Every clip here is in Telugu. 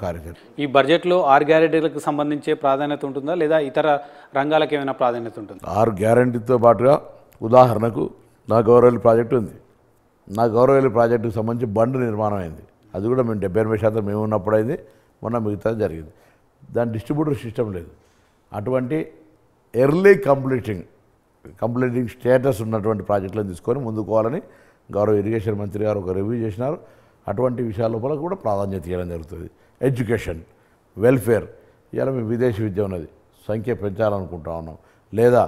కార్యక్రమం ఈ బడ్జెట్లో 6 గ్యారెంటీలకు సంబంధించే ప్రాధాన్యత ఉంటుందా లేదా ఇతర రంగాలకు ఏమైనా ప్రాధాన్యత ఉంటుందా? 6 గ్యారెంటీతో పాటుగా ఉదాహరణకు నా గౌరవల్లి ప్రాజెక్టు ఉంది. నా గౌరవల్లి ప్రాజెక్టుకు సంబంధించి బండ్ నిర్మాణం అయింది. అది కూడా మేము 78% మేము ఉన్నప్పుడు అయింది. మొన్న మిగతా జరిగింది. దాని డిస్ట్రిబ్యూటర్ సిస్టమ్ లేదు. అటువంటి ఎర్లీ కంప్లీటింగ్ స్టేటస్ ఉన్నటువంటి ప్రాజెక్టులను తీసుకొని ముందుకోవాలని గౌరవ ఇరిగేషన్ మంత్రి గారు ఒక రివ్యూ చేసినారు. అటువంటి విషయాల లోపల కూడా ప్రాధాన్యత ఇవ్వడం జరుగుతుంది. ఎడ్యుకేషన్, వెల్ఫేర్, ఇవాళ మేము విదేశీ విద్య ఉన్నది సంఖ్య పెంచాలనుకుంటా ఉన్నాం. లేదా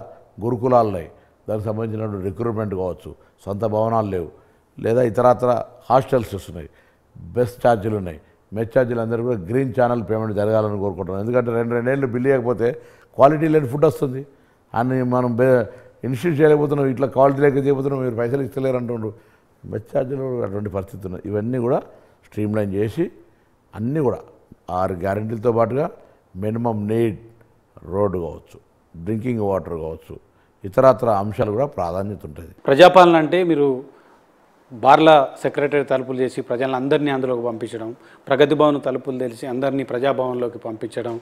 గురుకులాలున్నాయి, దానికి సంబంధించిన రిక్రూట్మెంట్ కావచ్చు, సొంత భవనాలు లేవు, లేదా ఇతరత్ర హాస్టల్స్ వస్తున్నాయి, బెస్ట్ ఛార్జీలు ఉన్నాయి. మెస్ ఛార్జీలు అందరూ కూడా గ్రీన్ ఛానల్ పేమెంట్ జరగాలని కోరుకుంటున్నాం. ఎందుకంటే రెండేళ్ళు బిల్లు ఇవ్వకపోతే క్వాలిటీ లేని ఫుడ్ వస్తుంది అని మనం ఇన్స్టిట్యూట్ చేయలేకపోతున్నాం. ఇట్లా క్వాలిటీ లేక చేయబోతున్నాం, మీరు పైసలు ఇస్తలేరు అంటుండ్రు. మెస్ ఛార్జీలు అటువంటి పరిస్థితి ఉన్నాయి. ఇవన్నీ కూడా స్ట్రీమ్లైన్ చేసి అన్నీ కూడా 6 గ్యారెంటీలతో పాటుగా మినిమం నీడ్ రోడ్డు కావచ్చు, డ్రింకింగ్ వాటర్ కావచ్చు, ఇతరత్ర అంశాలు కూడా ప్రాధాన్యత ఉంటుంది. ప్రజాపాలన అంటే మీరు బార్ల సెక్రటరీ తలుపులు చేసి ప్రజలను అందరినీ అందులోకి పంపించడం, ప్రగతి భవన్ తలుపులు తెలిసి అందరినీ ప్రజాభవన్లోకి పంపించడం,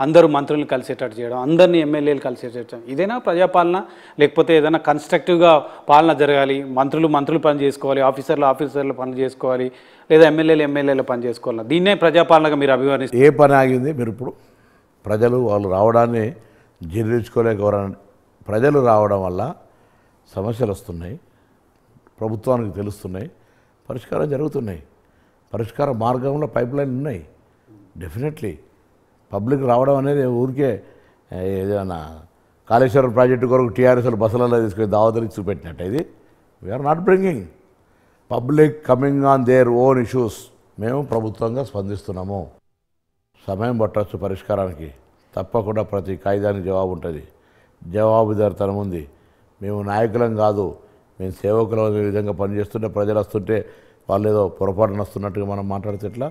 అందరూ మంత్రులను కలిసేటట్టు చేయడం, అందరినీ ఎమ్మెల్యేలు కలిసేటట్టు, ఇదేనా ప్రజాపాలన? లేకపోతే ఏదైనా కన్స్ట్రక్టివ్గా పాలన జరగాలి, మంత్రులు పని చేసుకోవాలి, ఆఫీసర్లు పని చేసుకోవాలి, లేదా ఎమ్మెల్యేలు పని చేసుకోవాలి, దీన్నే ప్రజాపాలనగా మీరు అభివర్ణిస్తారు? ఏ పని ఆగింది? మీరు ఇప్పుడు ప్రజలు వాళ్ళు రావడాన్ని జీర్ణించుకోలేకపోవడం. ప్రజలు రావడం వల్ల సమస్యలు వస్తున్నాయి, ప్రభుత్వానికి తెలుస్తున్నాయి, పరిష్కారం జరుగుతున్నాయి. పరిష్కార మార్గంలో పైప్ లైన్ ఉన్నాయి. డెఫినెట్లీ పబ్లిక్ రావడం అనేది ఊరికే ఏదైనా కాళేశ్వరం ప్రాజెక్టు కొరకు టీఆర్ఎస్లు బస్సులలో తీసుకొని దావతలు చూపెట్టినట్టు. ఇది we are not bringing public coming on their own issues. మేము ప్రభుత్వంగా స్పందిస్తున్నాము. సమయం పట్టవచ్చు పరిష్కారానికి. తప్పకుండా ప్రతి కాయిదానికి జవాబు ఉంటుంది, జవాబుదారితనం ఉంది. మేము నాయకులం కాదు, మేము సేవకులు అనే విధంగా పనిచేస్తుంటే ప్రజలు వస్తుంటే వాళ్ళు ఏదో పొరపాటున వస్తున్నట్టుగా మనం మాట్లాడితే ఎట్లా?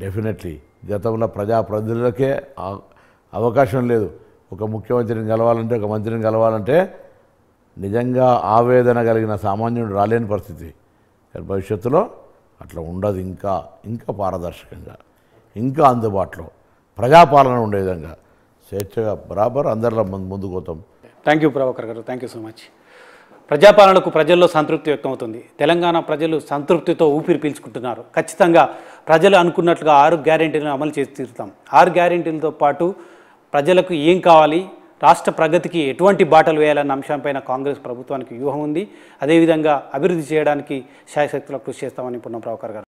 డెఫినెట్లీ గతంలో ప్రజాప్రతినిధులకే అవకాశం లేదు. ఒక ముఖ్యమంత్రిని కలవాలంటే, ఒక మంత్రిని కలవాలంటే నిజంగా ఆవేదన కలిగిన సామాన్యుడు రాలేని పరిస్థితి. భవిష్యత్తులో అట్లా ఉండదు. ఇంకా పారదర్శకంగా, ఇంకా అందుబాటులో ప్రజాపాలన ఉండే విధంగా స్వేచ్ఛగా బరాబర్ అందరిలో ముందుకు పోతాం. థ్యాంక్ యూ ప్రభాకర్ గారు, థ్యాంక్ యూ సో మచ్. ప్రజాపాలనకు ప్రజల్లో సంతృప్తి వ్యక్తమవుతుంది. తెలంగాణ ప్రజలు సంతృప్తితో ఊపిరి పీల్చుకుంటున్నారు. ఖచ్చితంగా ప్రజలు అనుకున్నట్లుగా 6 గ్యారెంటీలను అమలు చేసి తీరుతాం. 6 గ్యారెంటీలతో పాటు ప్రజలకు ఏం కావాలి, రాష్ట్ర ప్రగతికి ఎటువంటి బాటలు వేయాలన్న అంశంపైన కాంగ్రెస్ ప్రభుత్వానికి వ్యూహం ఉంది. అదేవిధంగా అభివృద్ధి చేయడానికి శాయశక్తులకు కృషి చేస్తామని పున్నం ప్రభాకర్ గారు